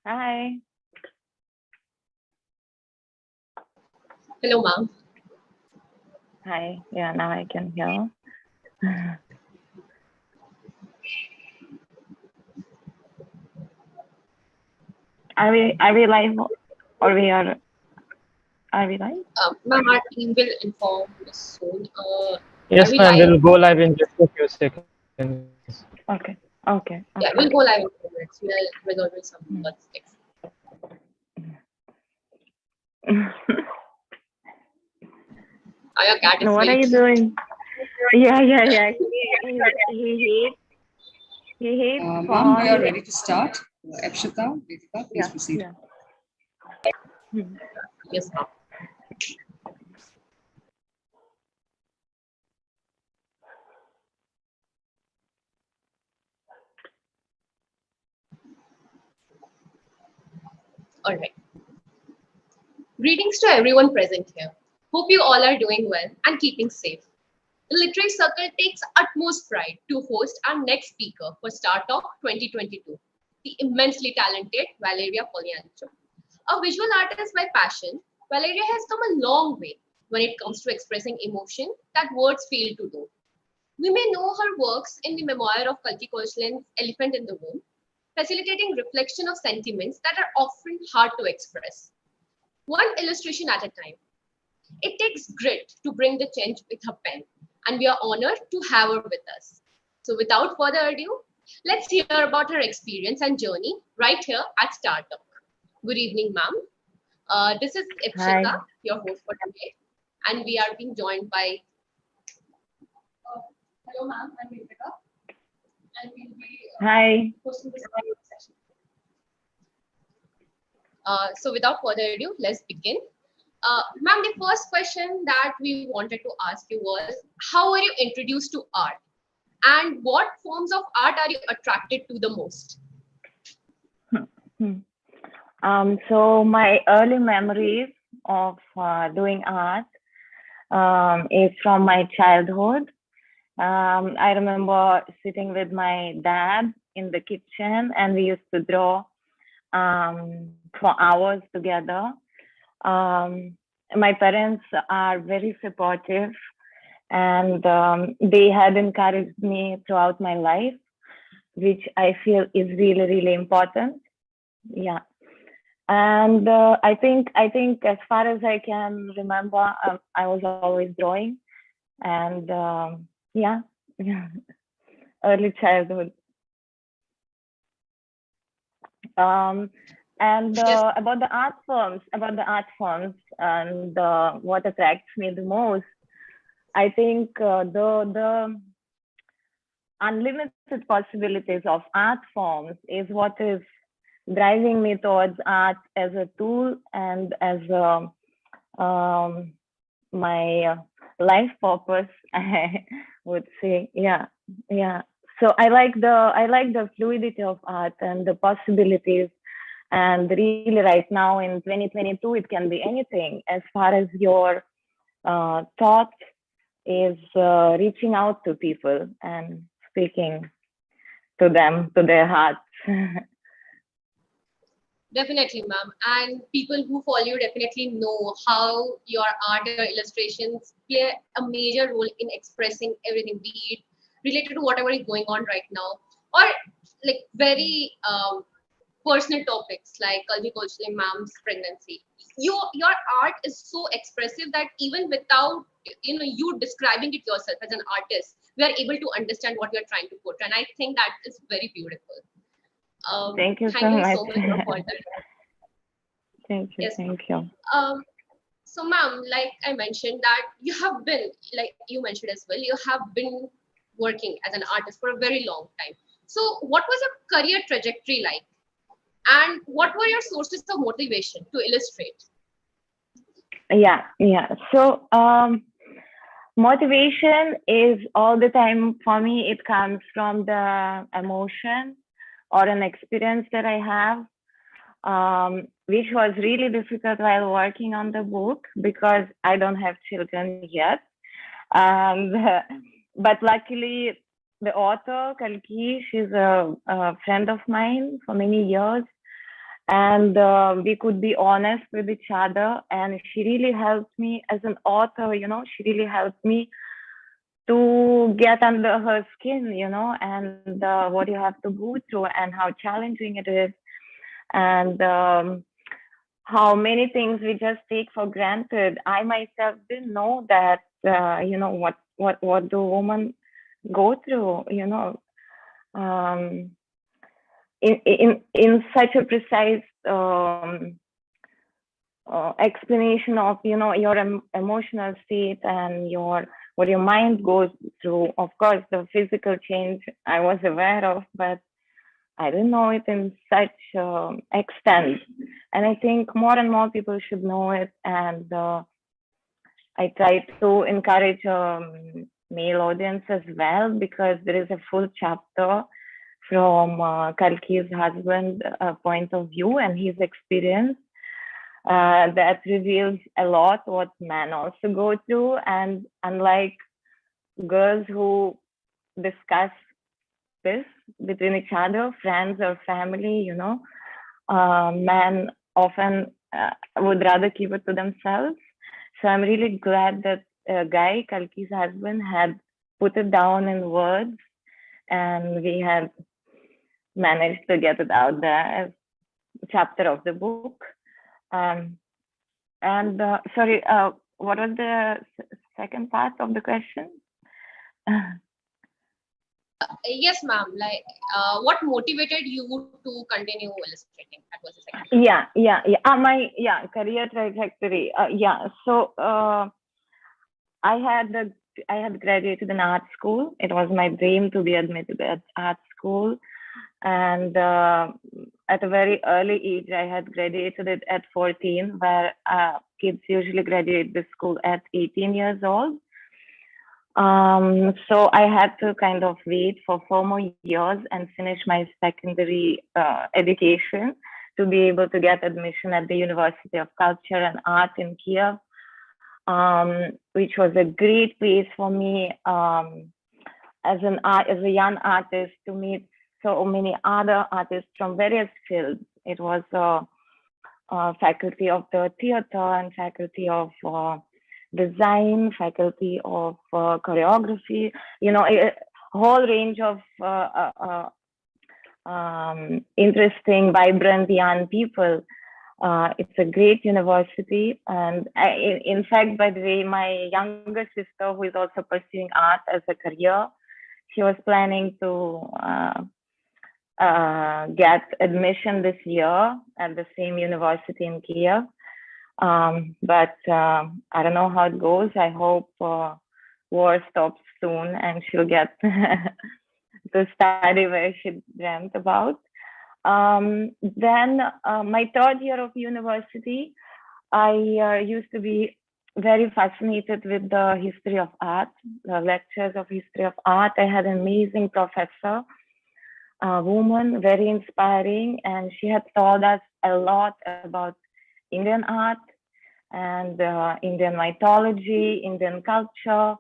Hi. Hello, ma'am. Hi. Yeah, now I can hear. Are we live or are we live? Ma'am, our team will inform us soon. Are Yes, we ma'am. live? We'll go live in just a few seconds. Okay. Okay. Yeah, Okay. we'll go live in 2 minutes. We are resolving some bugs. Your cat is What are you late. doing? Yeah. He hates Ma'am, we are phone. ready to start. Akshita, Deepika, please Yeah. proceed. Yeah. Hmm. Yes, ma'am. All right. Greetings to everyone present here. Hope you all are doing well and keeping safe. The Literary Circle takes utmost pride to host our next speaker for StarTalk 2022, the immensely talented Valeriya Polyanychko. A visual artist by passion, Valeriya has come a long way when it comes to expressing emotion that words fail to do. We may know her works in the memoir of Kalki Koechlin's Elephant in the Room, facilitating reflection of sentiments that are often hard to express. One illustration at a time. It takes grit to bring the change with her pen, and we are honored to have her with us. So, without further ado, let's hear about her experience and journey right here at StarTalk. Good evening, ma'am. This is Hi. Ipshita, your host for today, and we are being joined by. Hello, ma'am. I'm Deepika, and we'll be Hi. hosting this session. So, without further ado, let's begin. Ma'am, the first question that we wanted to ask you was, how were you introduced to art? And what forms of art are you attracted to the most? Hmm. So my early memories of doing art is from my childhood. I remember sitting with my dad in the kitchen, and we used to draw for hours together. My parents are very supportive, and they had encouraged me throughout my life, which I feel is really, really important. Yeah. And I think as far as I can remember, I was always drawing, and yeah, yeah, early childhood. Um, and Yes, about the art forms, and what attracts me the most, I think the unlimited possibilities of art forms is what is driving me towards art as a tool and as um, my life purpose. I would say, yeah, yeah. So I like the fluidity of art and the possibilities. And really, right now in 2022, it can be anything as far as your thought is reaching out to people and speaking to them, to their hearts. definitely, ma'am. And people who follow you definitely know how your art, your illustrations play a major role in expressing everything, be it related to whatever is going on right now, or like very personal topics like Kalki Koechlin ma'am's pregnancy. Your art is so expressive that even without you describing it yourself as an artist, we are able to understand what you're trying to put. And I think that is very beautiful. Thank you so Thank you much. so much for that. Thank you. Yes, ma'am. Thank you. So, ma'am, like I mentioned that you have been, like you mentioned as well, you have been working as an artist for a very long time. So, what was your career trajectory like? And what were your sources of motivation to illustrate? Yeah. So motivation is all the time for me. It comes from the emotion or an experience that I have, which was really difficult while working on the book because I don't have children yet. And but luckily, the author Kalki, she's a friend of mine for many years, and we could be honest with each other. And she really helped me as an author, she really helped me to get under her skin, and what you have to go through and how challenging it is, and how many things we just take for granted. I myself didn't know that, what do women go through, in such a precise explanation of, your emotional state and what your mind goes through. Of course, the physical change I was aware of, but I didn't know it in such extent. And I think more and more people should know it. And I try to encourage male audience as well, because there is a full chapter from Kalki's husband point of view and his experience that reveals a lot what men also go through. And unlike girls who discuss this between each other, friends or family, men often would rather keep it to themselves. So I'm really glad that Guy, Kalki's husband, had put it down in words, and we had managed to get it out there as a chapter of the book. Sorry, what was the second part of the question? Yes, ma'am. Like, what motivated you to continue illustrating? That was the second. My career trajectory. So I had graduated in art school. It was my dream to be admitted at art school, and at a very early age, I had graduated it at 14, where kids usually graduate the school at 18 years old. So I had to kind of wait for 4 more years and finish my secondary education to be able to get admission at the University of Culture and Art in Kiev, which was a great place for me as a young artist to meet so many other artists from various fields. It was faculty of the theater and faculty of design, faculty of choreography, a whole range of interesting, vibrant young people. It's a great university. And in fact, by the way, my younger sister, who is also pursuing art as a career, she was planning to get admission this year at the same university in Kiev. But I don't know how it goes. I hope war stops soon and she'll get to study where she dreamt about. Then my third year of university, I used to be very fascinated with the history of art, the lectures of history of art. I had an amazing professor, a woman, very inspiring, and she had taught us a lot about Indian art and Indian mythology, Indian culture,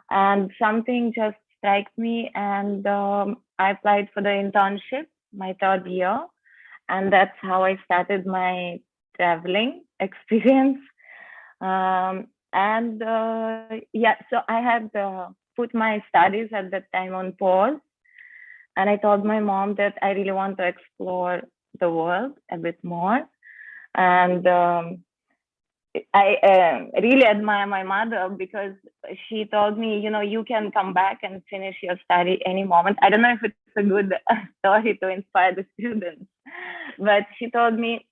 and something just struck me, and I applied for the internship my third year, and that's how I started my traveling experience. So I had put my studies at that time on pause, and I told my mom that I really want to explore the world a bit more. And I really admire my mother, because she told me, you can come back and finish your study any moment. I don't know if it's a good story to inspire the students, but she told me,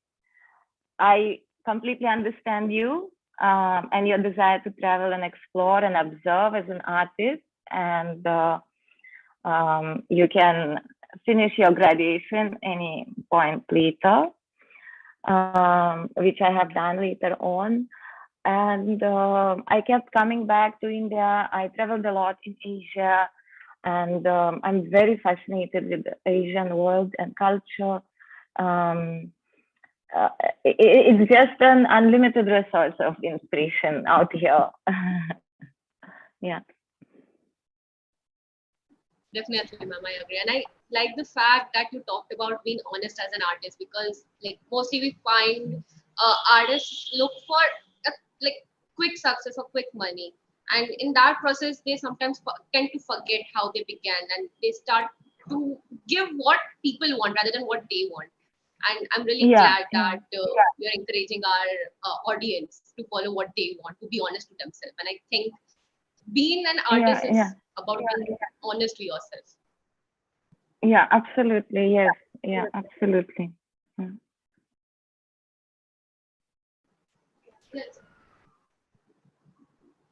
I completely understand you and your desire to travel and explore and observe as an artist, and you can finish your graduation any point later, which I have done later on. And I kept coming back to India. I traveled a lot in Asia, and I'm very fascinated with the Asian world and culture. It's just an unlimited resource of inspiration out here. Yeah. Definitely, ma'am, I agree. And I like the fact that you talked about being honest as an artist, because like mostly we find artists look for like quick success or quick money, and in that process they sometimes tend to forget how they began, and they start to give what people want rather than what they want. And I'm really Yeah, glad yeah, that you're encouraging our audience to follow what they want, to be honest to themselves. And I think being an yeah, artist yeah, is about being honest to yourself. yeah, absolutely. Yes, yeah, absolutely. Mm. Yes.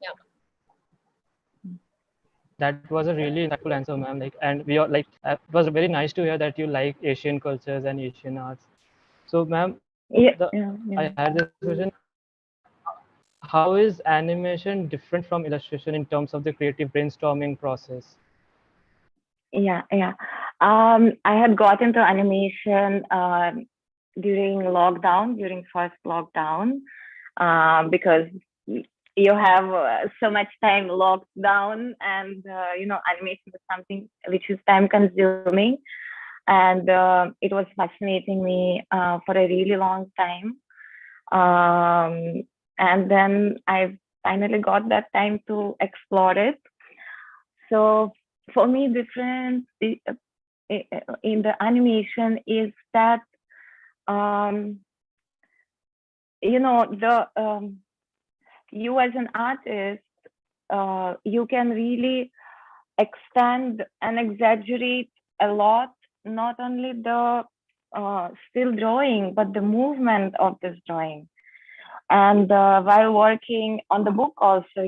Yeah. That was a really insightful answer, ma'am. Like, and we are like, it was very nice to hear that you like Asian cultures and Asian arts. So, ma'am, Yeah, the yeah, yeah. I had this question: how is animation different from illustration in terms of the creative brainstorming process? Yeah, yeah. I had got into animation during lockdown, during first lockdown, because you have so much time locked down, and animation is something which is time consuming, and it was fascinating me for a really long time. And then I finally got that time to explore it. So for me, difference in the animation is that um, the you as an artist, you can really extend and exaggerate a lot, not only the still drawing, but the movement of this drawing. And while working on the book also,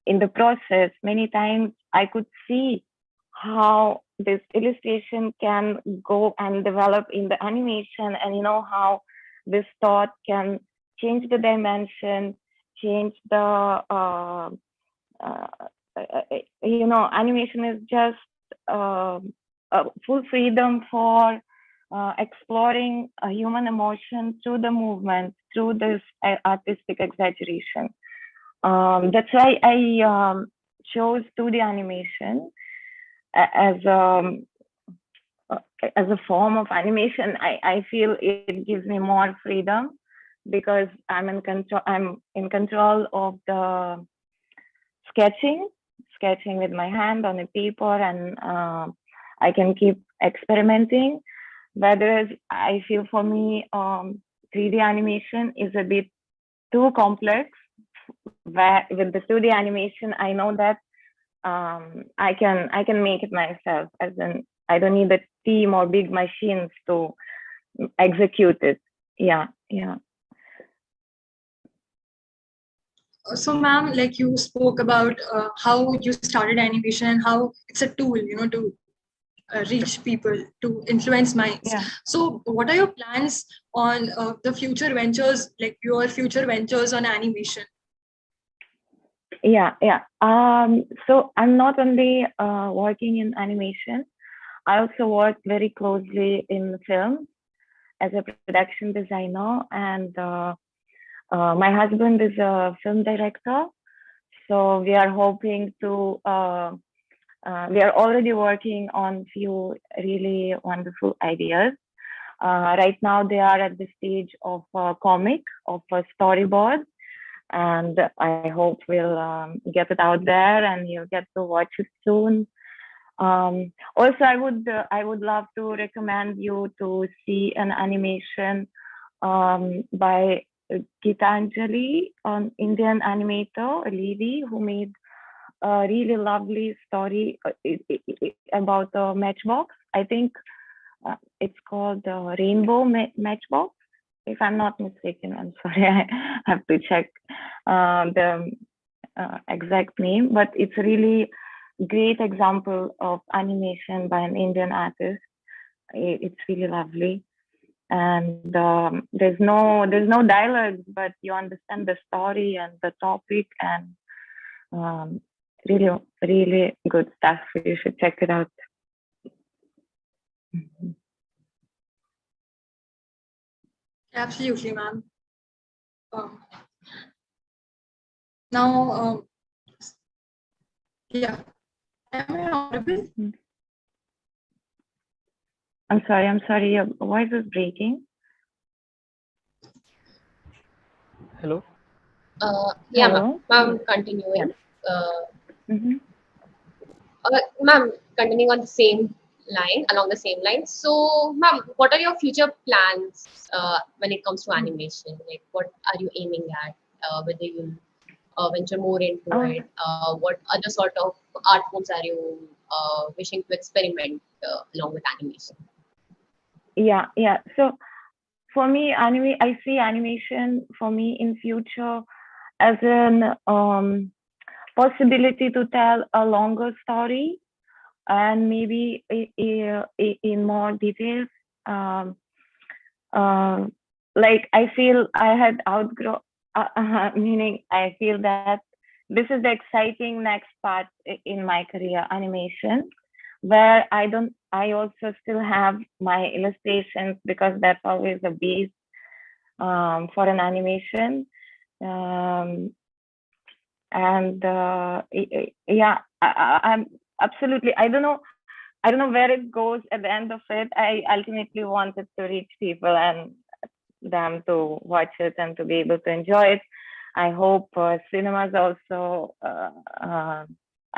in the process, many times I could see how this illustration can go and develop in the animation, and how this thought can change the dimension, change the uh, animation is just uh, full freedom for exploring a human emotion through the movement, through this artistic exaggeration. That's why I chose 2D animation as uh, as a form of animation. I feel it gives me more freedom because I'm in control. I'm in control of the sketching with my hand on a paper, and I can keep experimenting. Whereas I feel for me, 3D animation is a bit too complex. Where with the 2D animation, I know that I can make it myself. As in, I don't need a team or big machines to execute it. Yeah, yeah, So, ma'am, like you spoke about how you started animation and how it's a tool, to reach people, to influence minds. yeah. So, what are your plans on the future ventures, like your future ventures on animation? Yeah, yeah. So I'm not only working in animation. I also work very closely in film as a production designer, and my husband is a film director. So we are hoping to. We are already working on few really wonderful ideas. Right now, they are at the stage of a comic, of a storyboard, and I hope we'll get it out there and you'll get to watch it soon. Also, I would love to recommend you to see an animation by Gitanjali, an Indian animator, a lady who made a really lovely story about a matchbox. I think it's called Rainbow Matchbox, if I'm not mistaken. I'm sorry, I have to check the exact name, but it's a really great example of animation by an Indian artist. It's really lovely, and there's no dialogue, but you understand the story and the topic, and um, really really good stuff. You should check it out. Mhm. Absolutely, ma'am. Um, now, yeah, am I audible? I'm sorry, your voice is breaking. Hello. Yeah, Hello? ma'am, continuing. Mm-hmm. Ma'am, continuing on the same line, along the same line. So, ma'am, what are your future plans when it comes to animation? Like, what are you aiming at? Whether you venture more into it? What other sort of art forms are you wishing to experiment along with animation? Yeah. So for me, I see animation for me in future as an possibility to tell a longer story and maybe in more details. Um, like I feel I had outgrown, meaning I feel that this is the exciting next part in my career, animation, where I also still have my illustrations because that's always the base for an animation. Um, and yeah, I'm absolutely, I don't know where it goes at the end of it. I ultimately wanted to reach people and them to watch it and to be able to enjoy it. I hope cinemas also, I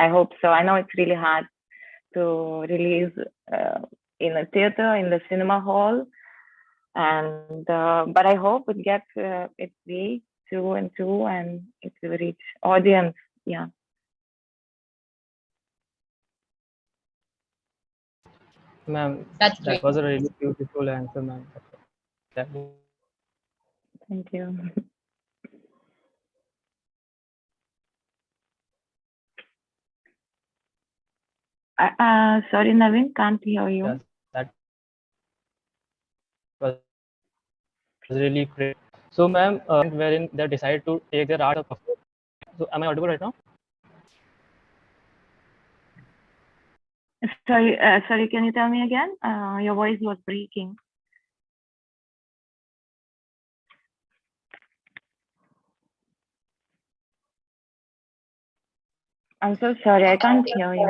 hope so. I know it's really hard to release in a theater, in the cinema hall. And but I hope it gets its way through and through and it will reach audience. Yeah. Ma'am, That's that great. was a really beautiful answer, ma'am. Yeah. Thank you. Sorry, Naveen, can't hear you. Yes, that was really great. So, ma'am, wherein they decided to take their art up. So, am I audible right now? Sorry, can you tell me again? Your voice was breaking. I'm so sorry, I can't hear you.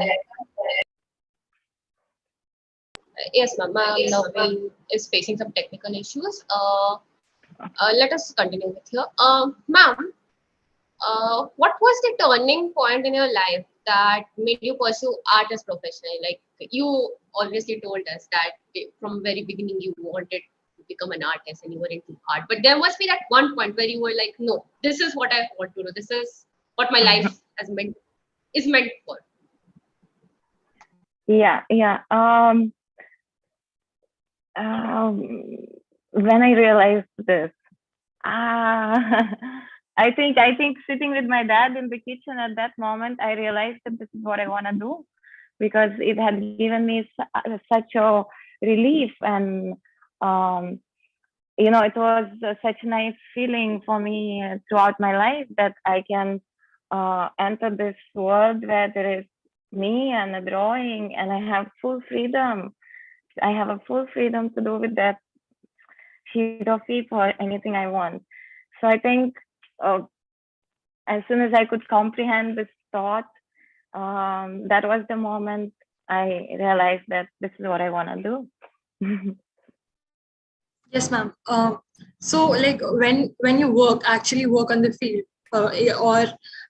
Yes, ma'am. Naveen is facing some technical issues. Let us continue with here. Ma'am, what was the turning point in your life that made you pursue art as professional? Like you obviously told us that from very beginning you wanted to become an artist and you were into art, but there must be that one point where you were like, no, this is what I want to do. This is what my life is meant for. Yeah. When I realized this, I think sitting with my dad in the kitchen at that moment, I realized that this is what I want to do because it had given me such a relief and it was such a nice feeling for me throughout my life that I can enter this world where there is me and a drawing and I have full freedom. I have a full freedom to do with that sheet of paper anything I want. So I think as soon as I could comprehend this thought, that was the moment I realized that this is what I want to do. Yes, ma'am. So like when you actually work on the field, or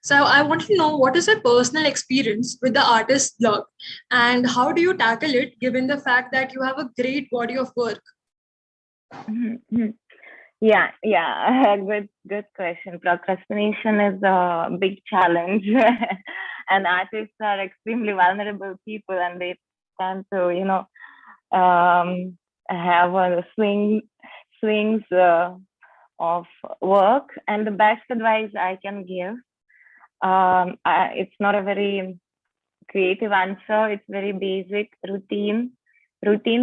so I want to know what is your personal experience with the artist's block, and how do you tackle it given the fact that you have a great body of work? Yeah, good question. Procrastination is a big challenge, and artists are extremely vulnerable people, and they tend to, have a swings of work. And the best advice I can give, it's not a very creative answer. It's very basic. Routine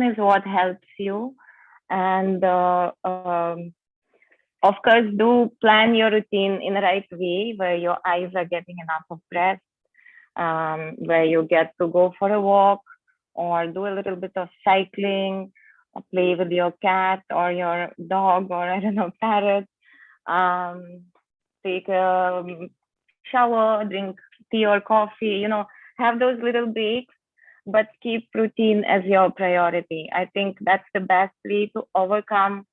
is what helps you, and of course, do plan your routine in the right way where your eyes are getting enough of rest, where you get to go for a walk or do a little bit of cycling, or play with your cat or your dog or I don't know, parrot. Take a shower, drink tea or coffee, have those little breaks but keep routine as your priority. I think that's the best way to overcome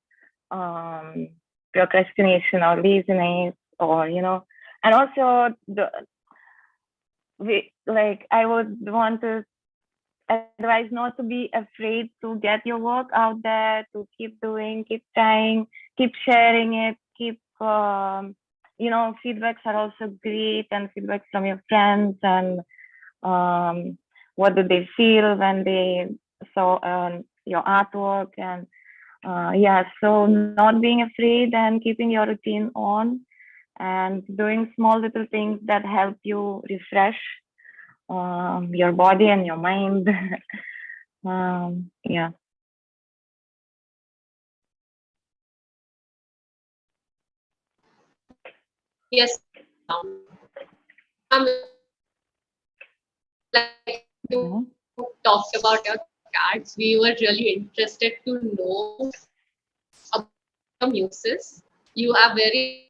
procrastination or laziness, or and also I would want to advise not to be afraid to get your work out there, to keep doing, keep trying, keep sharing it, keep feedbacks are also great, and feedbacks from your friends, and what do they feel when they saw your artwork, and so not being afraid and keeping your routine on and doing small little things that help you refresh your body and your mind. Yeah. Yes. Like you talked about your cats, we were really interested to know about your muses. You have very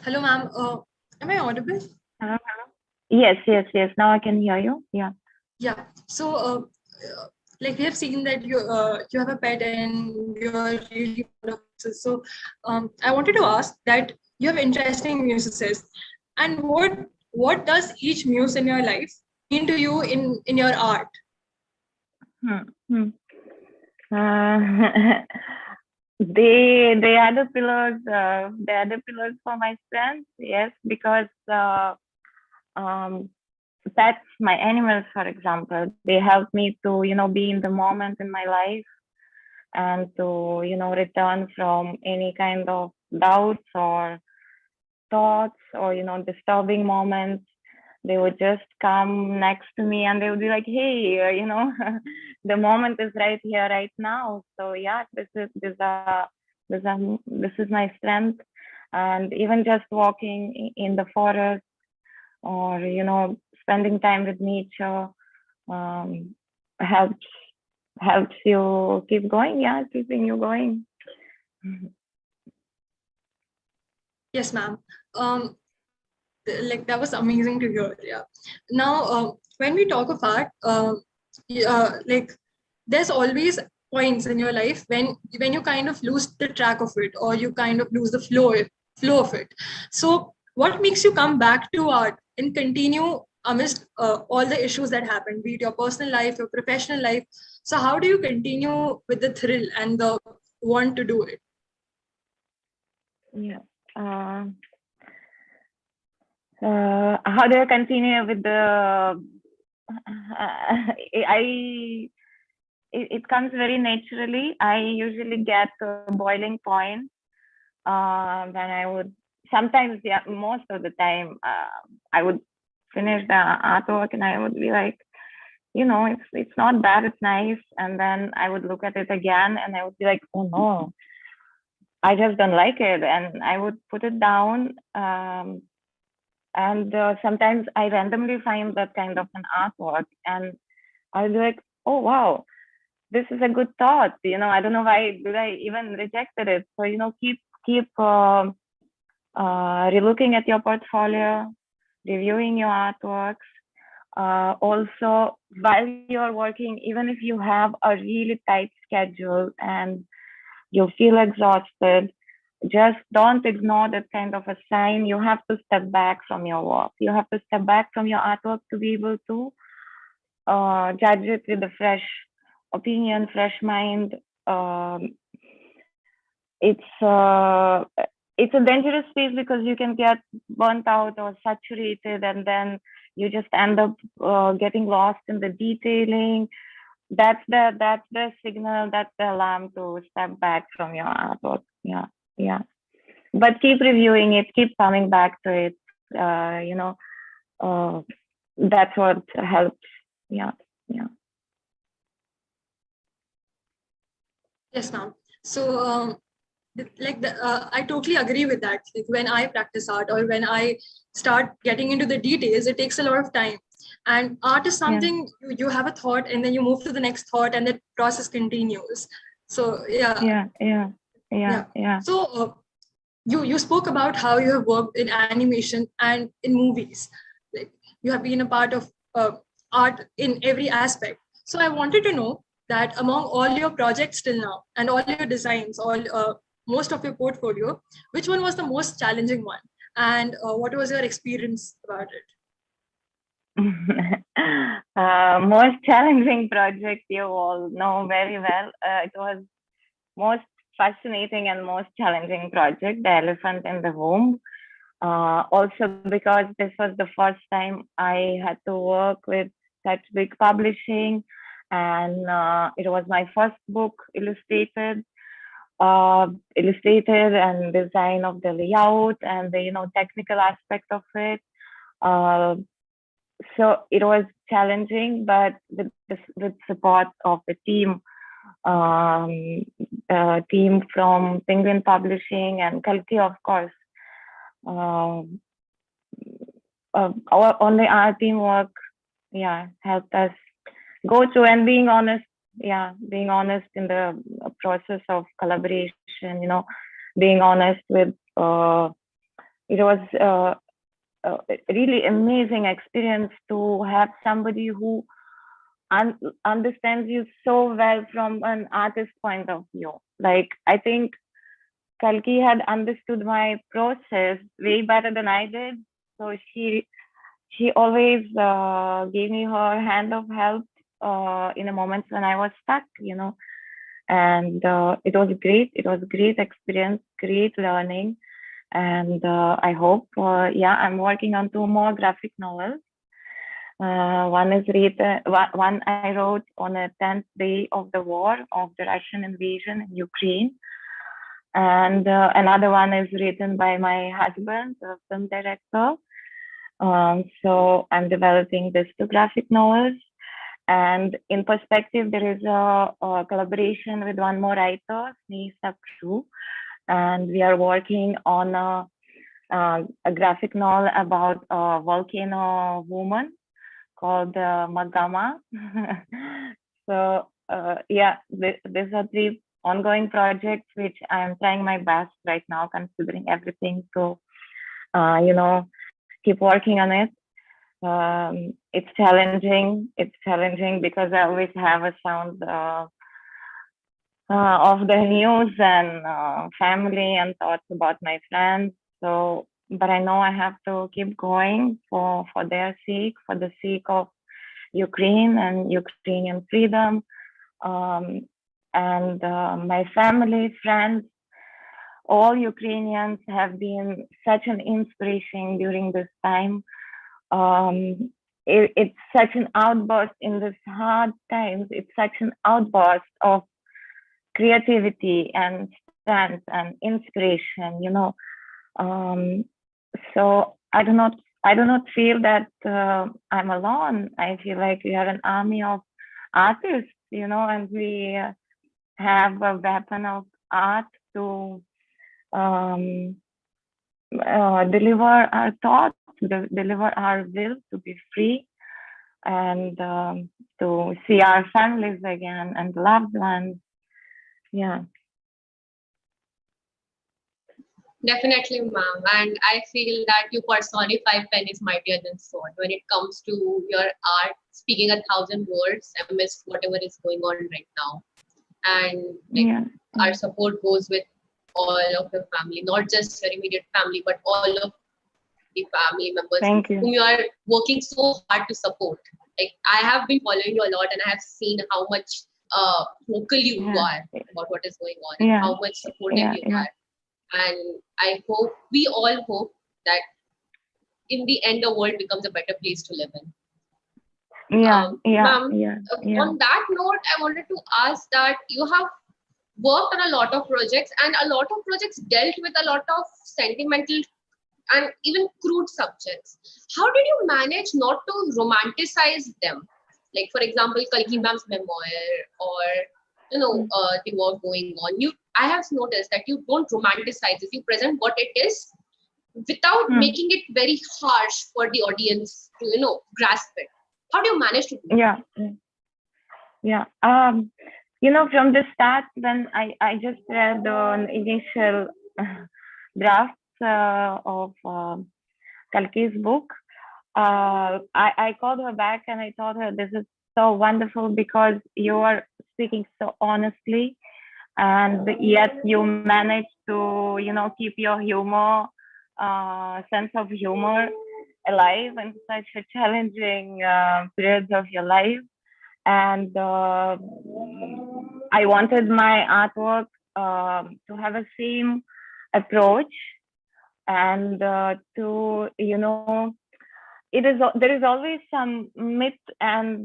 Hello, ma'am. Am I audible? Yes. Now I can hear you. Yeah. Yeah. So, like we have seen that you have a pet and you're really fond of muses. So, I wanted to ask that you have interesting muses, and what does each muse in your life mean to you in your art? They are the pillars. They are the pillars for my strength. Yes, because pets, my animals, for example, they help me to be in the moment in my life, and to return from any kind of doubts or thoughts, or disturbing moments. They would just come next to me, and they would be like, hey, the moment is right here, right now. So yeah, this is my strength. And even just walking in the forest, or spending time with nature, helps you keep going. Yeah, keeping you going. Yes, ma'am. Like that was amazing to hear. Yeah. Now, when we talk of art, like there's always points in your life when you kind of lose the track of it, or you kind of lose the flow of it. So, what makes you come back to art and continue amidst all the issues that happen, be it your personal life, your professional life? So, how do you continue with the thrill and the want to do it? Yeah. How do I continue with the? It comes very naturally. I usually get to a boiling point when I would sometimes, yeah, most of the time, I would finish the artwork and I would be like, it's not bad, it's nice, and then I would look at it again and I would be like, oh no, I just don't like it, and I would put it down. And sometimes I randomly find that kind of an artwork, and I'll be like, oh wow, this is a good thought. I don't know why did I even rejected it. So keep relooking at your portfolio, reviewing your artworks. Also, while you're working, even if you have a really tight schedule and you feel exhausted, just don't ignore that kind of a sign. You have to step back from your work. You have to step back from your artwork to be able to judge it with a fresh opinion, fresh mind. It's a dangerous space because you can get burnt out or saturated, and then you just end up getting lost in the detailing. That's the signal, that's the alarm to step back from your artwork. Yeah. But keep reviewing it, keep coming back to it. That's what helps. Yeah. Yes, ma'am. So, I totally agree with that. Like when I practice art or when I start getting into the details, it takes a lot of time. And art is something you have a thought and then you move to the next thought and that process continues. So yeah, yeah. So you spoke about how you have worked in animation and in movies. Like you have been a part of art in every aspect. So I wanted to know that among all your projects till now and all your designs, all most of your portfolio, which one was the most challenging one, and what was your experience about it? Most challenging project you all know very well. It was most fascinating and most challenging project, The Elephant in the Womb. Also because this was the first time I had to work with such big publishing, and it was my first book illustrated and design of the layout and the technical aspect of it. Uh, so it was challenging, but with support of the team from Penguin Publishing and Kalki, of course. Only our teamwork, helped us go through. And being honest in the process of collaboration, being honest with, it was a really amazing experience to have somebody who understands you so well from an artist point of view. Like, I think Kalki had understood my process way better than I did. So she always gave me her hand of help in the moments when I was stuck, and it was great. It was a great experience, great learning. And I hope, I'm working on 2 more graphic novels. One I wrote on the 10th day of the war, of the Russian invasion in Ukraine. And another one is written by my husband, the film director. So I'm developing these 2 graphic novels. And in perspective, there is a collaboration with one more writer, Nisa Kru. And we are working on a graphic novel about a volcano woman called Magama. So these are 3 ongoing projects which I am trying my best right now, considering everything. So keep working on it. It's challenging. It's challenging because I always have a sound of the news and family and thoughts about my friends. So, but I know I have to keep going for their sake, for the sake of Ukraine and Ukrainian freedom. And my family, friends, all Ukrainians have been such an inspiration during this time. It's such an outburst in these hard times. It's such an outburst of creativity and strength and inspiration, so I do not feel that I'm alone. I feel like we have an army of artists, and we have a weapon of art to deliver our thoughts, deliver our will to be free, and to see our families again and loved ones. Yeah. Definitely, ma'am. And I feel that you personify pen is mightier than sword when it comes to your art, speaking 1,000 words amidst whatever is going on right now. And our support goes with all of your family, not just your immediate family, but all of the family members whom you are working so hard to support. Like, I have been following you a lot, and I have seen how much vocal you are about what is going on, and how much supportive you are. And we all hope that in the end, the world becomes a better place to live in. Ma'am, on that note, I wanted to ask that you have worked on a lot of projects, and a lot of projects dealt with a lot of sentimental and even crude subjects. How did you manage not to romanticize them? Like, for example, Kalki ma'am's memoir, or the work going on. I have noticed that you don't romanticize it. You present what it is without making it very harsh for the audience to grasp it. How do you manage to do that? from the start, when I just read an initial drafts of Kalki's book, I called her back and I told her, this is so wonderful because you are speaking so honestly, and yet you manage to, keep your humor, sense of humor alive in such a challenging periods of your life. And I wanted my artwork to have a same approach, and to there is always some myth and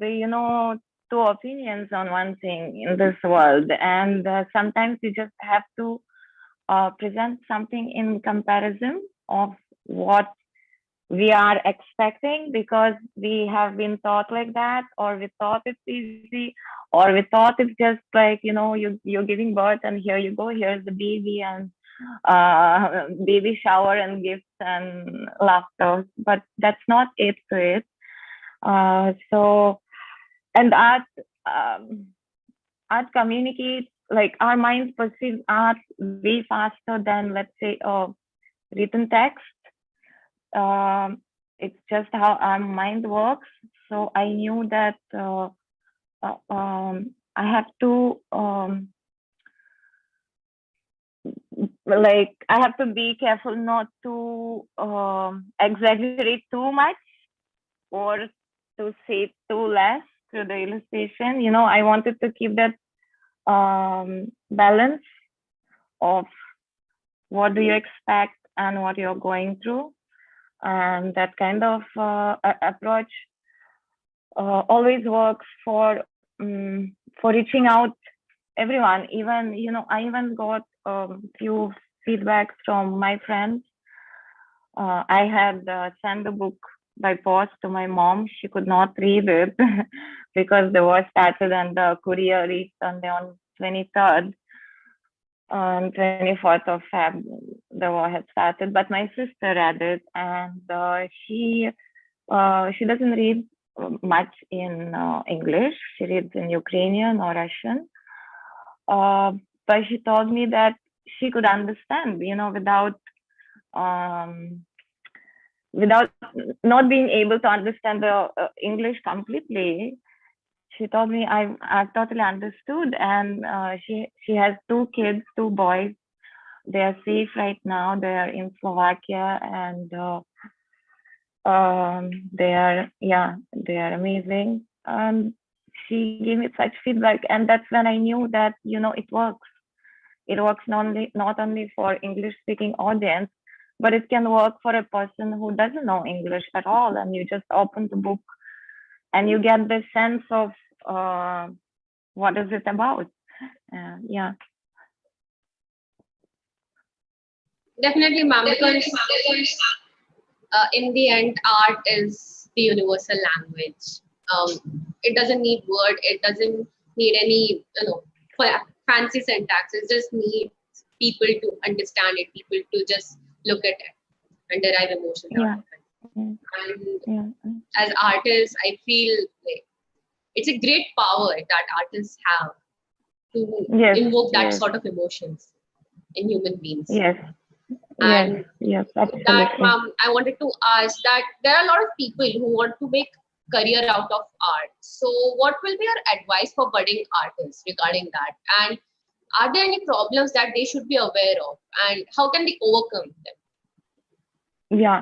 two opinions on one thing in this world, and sometimes you just have to present something in comparison of what we are expecting, because we have been taught like that, or we thought it's easy, or we thought it's just like, you're giving birth and here you go, here's the baby, and baby shower and gifts and laughter. But that's not it to it. So, and art communicates, like our minds perceive art way faster than, let's say, written text. It's just how our mind works. So I knew that I have to I have to be careful not to exaggerate too much or to say too less through the illustration. I wanted to keep that balance of what do you expect and what you're going through. And that kind of approach always works for reaching out everyone. Even I even got few feedbacks from my friends. I had sent the book by post to my mom. She could not read it because the war started and the courier reached on 23rd. On 24th of Feb, the war had started, but my sister read it, and she doesn't read much in English. She reads in Ukrainian or Russian. But she told me that she could understand, without not being able to understand the English completely. She told me I've totally understood, and she has 2 kids, 2 boys. They are safe right now. They are in Slovakia, and they are amazing. She gave me such feedback, and that's when I knew that it works. It works not only for English-speaking audience, but it can work for a person who doesn't know English at all, and you just open the book and you get the sense of what is it about. Yeah. Definitely, ma'am, because in the end, art is the universal language. It doesn't need word. It doesn't need any fancy syntax. It just needs people to understand it, people to just look at it and derive emotions out of it. And as artists, I feel like it's a great power that artists have to invoke that sort of emotions in human beings. Yes. And yes, absolutely. that, ma'am, I wanted to ask that there are a lot of people who want to make career out of art. So what will be your advice for budding artists regarding that? And are there any problems that they should be aware of? And how can they overcome them? Yeah.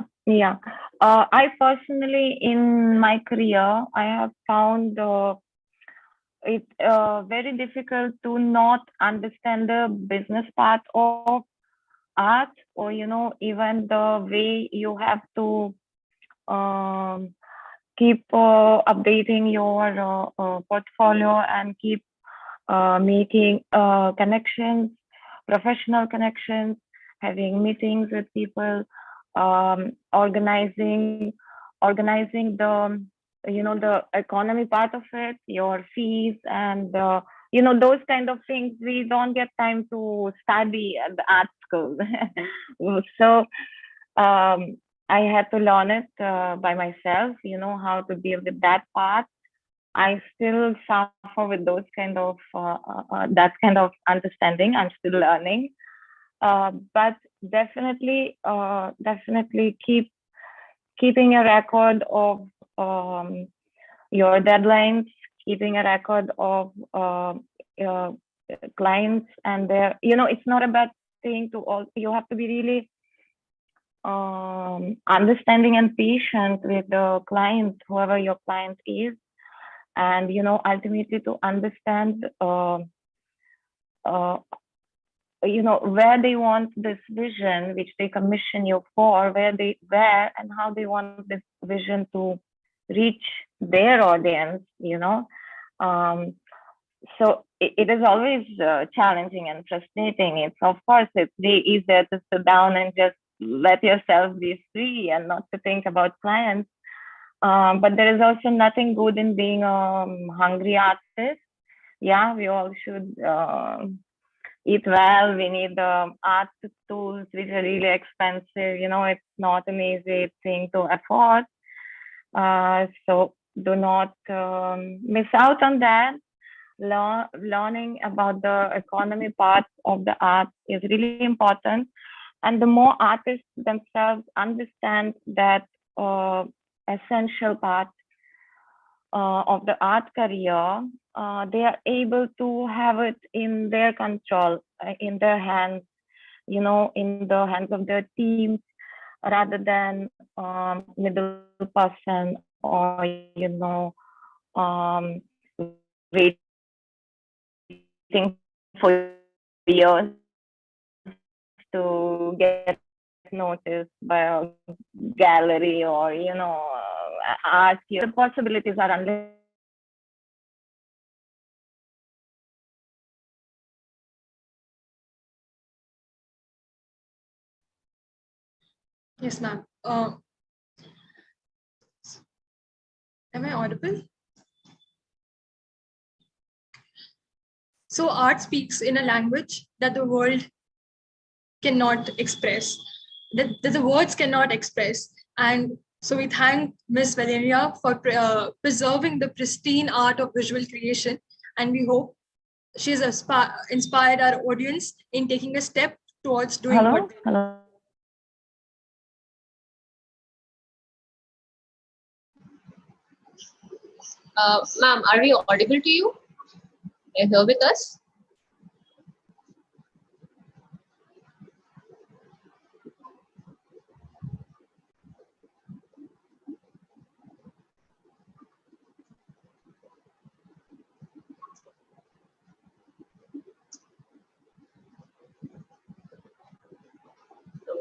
I personally, in my career, I have found it very difficult to not understand the business part of art, or even the way you have to keep updating your portfolio and keep making connections, professional connections, having meetings with people, organizing the the economy part of it, your fees, and those kind of things. We don't get time to study at the art school. So I had to learn it by myself, how to deal with that part. I still suffer with those kind of that kind of understanding. I'm still learning, but definitely, keeping a record of your deadlines, keeping a record of clients and their, it's not about saying to all. You have to be really understanding and patient with the client, whoever your client is, and ultimately to understand where they want this vision which they commission you for, where and how they want this vision to reach their audience. So it is always challenging and frustrating. Of course it's way easier to sit down and just let yourself be free and not to think about clients. But there is also nothing good in being a hungry artist. Yeah, we all should eat well. We need the art tools, which are really expensive. It's not an easy thing to afford. So do not miss out on that. Learning about the economy part of the art is really important. And the more artists themselves understand that essential part of the art career, they are able to have it in their control, in their hands, in the hands of their teams, rather than middle person or waiting for years to get noticed by a gallery or art. The possibilities are unlimited. Yes, ma'am. Am I audible? So art speaks in a language that the world cannot express, that the words cannot express. And so we thank Ms. Valeriya for preserving the pristine art of visual creation. And we hope she has inspired our audience in taking a step towards doing what they Hello. Ma'am, are we audible to you? Are you here with us?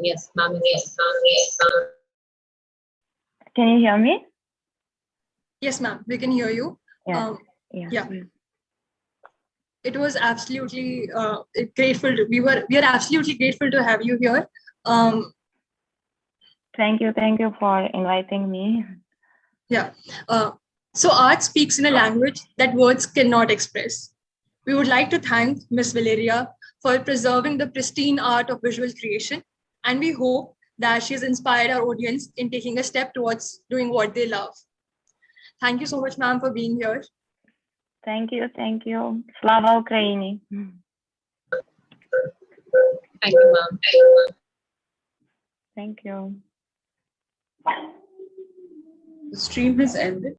Yes, ma'am. Yes, ma'am. Yes, ma'am. Can you hear me? Yes, ma'am, we can hear you. Yeah. Yeah. It was absolutely grateful. We are absolutely grateful to have you here. Thank you for inviting me. Yeah. So art speaks in a language that words cannot express. We would like to thank Ms. Valeriya for preserving the pristine art of visual creation, and we hope that she has inspired our audience in taking a step towards doing what they love. Thank you so much, ma'am, for being here. Thank you. Slava Ukraini. Thank you, ma'am. Thank you. The stream has ended.